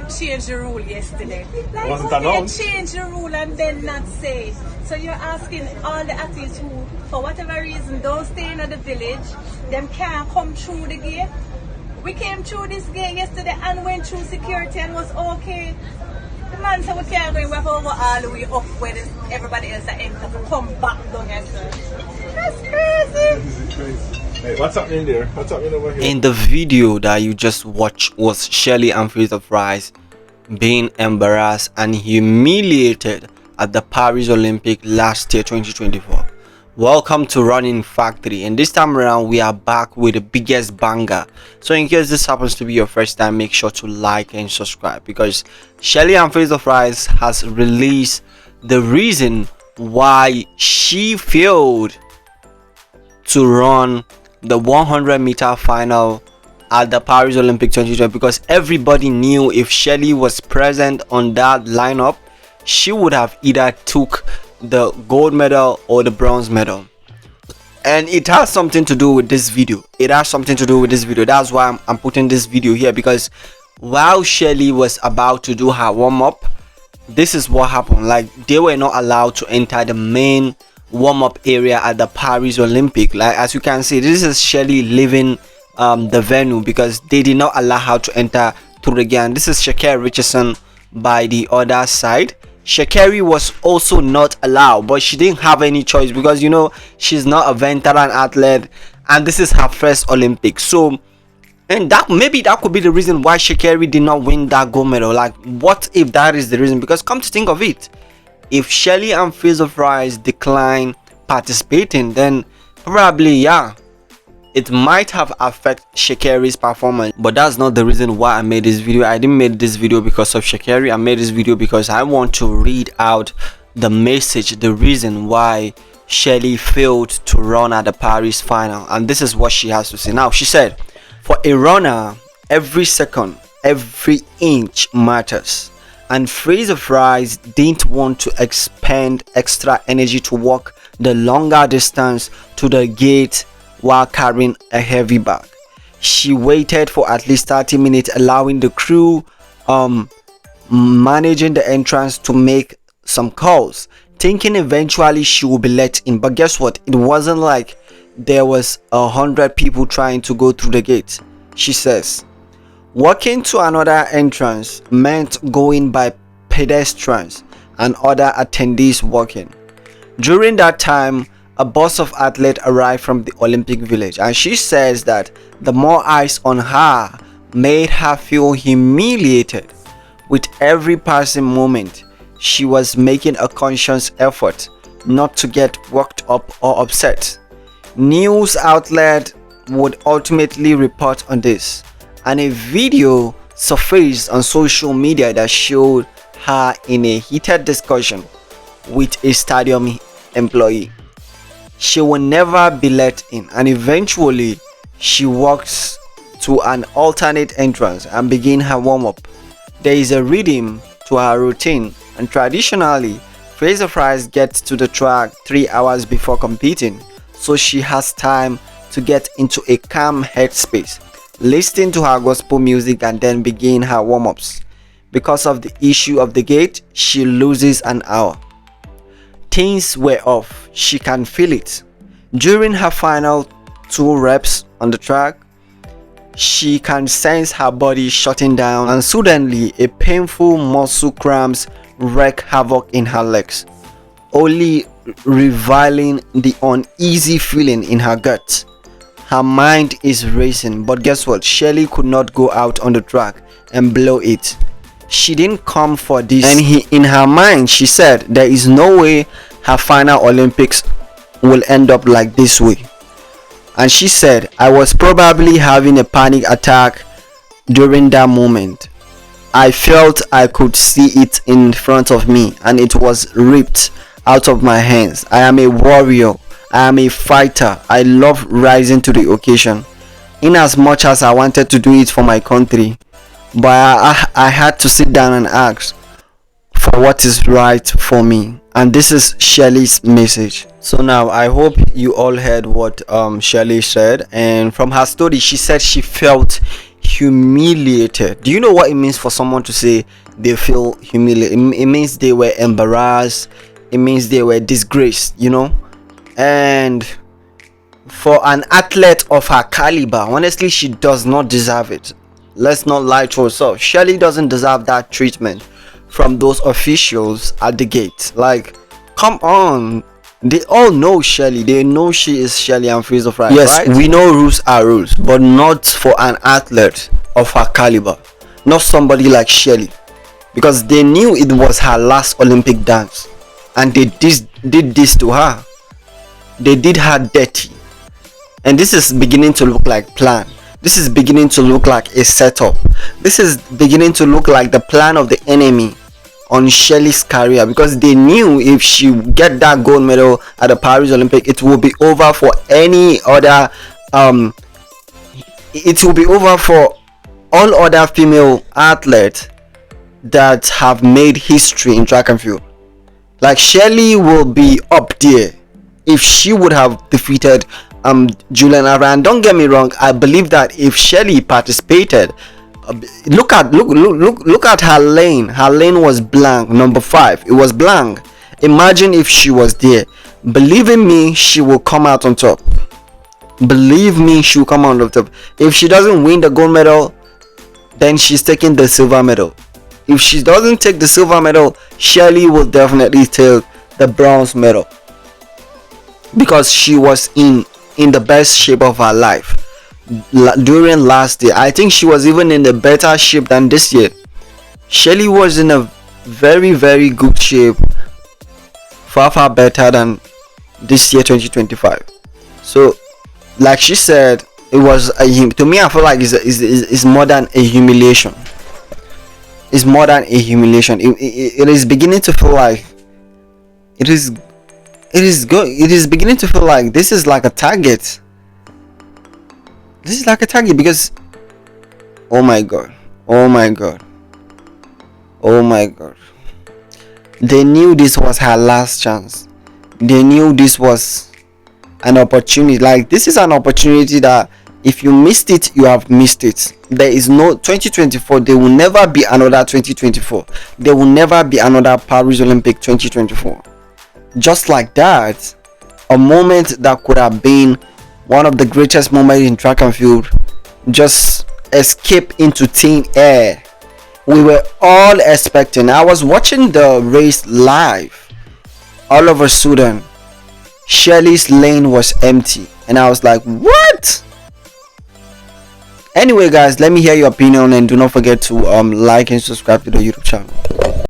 changed the rule yesterday. Like, wasn't how announced. they change the rule and then not say it? So you're asking all the athletes who, for whatever reason, don't stay in the village, them can't come through the gate. We came through this gate yesterday and went through security and was okay. The man said we can't go in, we have to go all the way up where everybody else are enter to come back down here. That's crazy. This is crazy. Hey, what's happening there? What's happening over here? In the video that you just watched was Shelly and Fraser Pryce being embarrassed and humiliated at the Paris Olympic last year 2024. Welcome to Running Factory, and this time around we are back with the biggest banger. So in case this happens to be your first time, make sure to like and subscribe, because Shelly and Fraser Pryce has released the reason why she failed to run the 100-meter final at the Paris Olympic 2020, because everybody knew if Shelly was present on that lineup, she would have either took the gold medal or the bronze medal. And it has something to do with this video. That's why I'm putting this video here, because while Shelly was about to do her warm-up, this is what happened. Like, they were not allowed to enter the main warm-up area at the Paris Olympic. Like, as you can see, this is Shelly leaving the venue because they did not allow her to enter through the gate. This is Sha'Carri Richardson by the other side. Sha'Carri was also not allowed, but she didn't have any choice because, you know, she's not a veteran athlete and this is her first Olympics. So, and that maybe that could be the reason why Sha'Carri did not win that gold medal. Like, what if that is the reason? Because come to think of it, if Shelly and Fraser Pryce decline participating, then probably, yeah, it might have affected Sha'Carri's performance. But that's not the reason why I made this video. I didn't make this video because of Sha'Carri. I made this video because I want to read out the message, the reason why Shelly failed to run at the Paris final. And this is what she has to say. Now, she said, for a runner, every second, every inch matters. And Fraser Pryce didn't want to expend extra energy to walk the longer distance to the gate while carrying a heavy bag. She waited for at least 30 minutes, allowing the crew managing the entrance to make some calls, thinking eventually she would be let in. But guess what? It wasn't like there was 100 people trying to go through the gate. She says, walking to another entrance meant going by pedestrians and other attendees walking. During that time, a bus of athletes arrived from the Olympic Village, and she says that the more eyes on her made her feel humiliated. With every passing moment, she was making a conscious effort not to get worked up or upset. News outlets would ultimately report on this, and a video surfaced on social media that showed her in a heated discussion with a stadium employee. She will never be let in, and eventually she walks to an alternate entrance and begin her warm-up. There is a rhythm to her routine, and traditionally Fraser Pryce gets to the track 3 hours before competing, so she has time to get into a calm headspace, listen to her gospel music, and then begin her warm-ups. Because of the issue of the gate, she loses an hour. Things were off. She can feel it. During her final 2 reps on the track, she can sense her body shutting down, and suddenly a painful muscle cramps wreak havoc in her legs, only revealing the uneasy feeling in her gut. Her mind is racing, but guess what? Shelly could not go out on the track and blow it. She didn't come for this, and in her mind she said there is no way her final Olympics will end up like this way. And she said, I was probably having a panic attack during that moment. I felt I could see it in front of me and it was ripped out of my hands. I am a warrior. I am a fighter. I love rising to the occasion. In as much as I wanted to do it for my country, but I had to sit down and ask for what is right for me. And this is Shelly's message. So now I hope you all heard what Shelly said, and from her story she said she felt humiliated. Do you know what it means for someone to say they feel humiliated? It means they were embarrassed. It means they were disgraced, you know. And for an athlete of her caliber, honestly, she does not deserve it. Let's not lie to ourselves. Shelly doesn't deserve that treatment from those officials at the gate. Like, come on. They all know Shelly. They know she is Shelly and Fraser Pryce. Yes, right? We know rules are rules, but not for an athlete of her caliber. Not somebody like Shelly. Because they knew it was her last Olympic dance. And they did this to her. They did her dirty. And this is beginning to look like plan. This is beginning to look like a setup. This is beginning to look like the plan of the enemy on Shelly's career, because they knew if she get that gold medal at the Paris Olympic, it will be over for any other it will be over for all other female athletes that have made history in track and field. Like, Shelly will be up there if she would have defeated Julian Aran. Don't get me wrong, I believe that if Shelly participated, look at her lane. Her lane was blank. Number 5, it was blank. Imagine if she was there. Believe in me, she will come out on top. Believe me, she will come out on top. If she doesn't win the gold medal, then she's taking the silver medal. If she doesn't take the silver medal, Shelly will definitely take the bronze medal, because she was in the best shape of her life during last year. I think she was even in a better shape than this year. Shelly was in a very, very good shape, far better than this year 2025. So, like she said, it was to me, I feel like it's more than a humiliation. It's more than a humiliation. It is beginning to feel like it is good. It is beginning to feel like this is like a target. This is like a target, because oh my god, they knew this was her last chance. They knew this was an opportunity. Like, this is an opportunity that if you missed it, you have missed it. There is no 2024. There will never be another 2024. There will never be another Paris Olympic 2024. Just like that, a moment that could have been one of the greatest moments in track and field just escaped into thin air. We were all expecting. I was watching the race live. All of a sudden, Shelly's lane was empty, and I was like, what? Anyway, guys, let me hear your opinion, and do not forget to like and subscribe to the YouTube channel.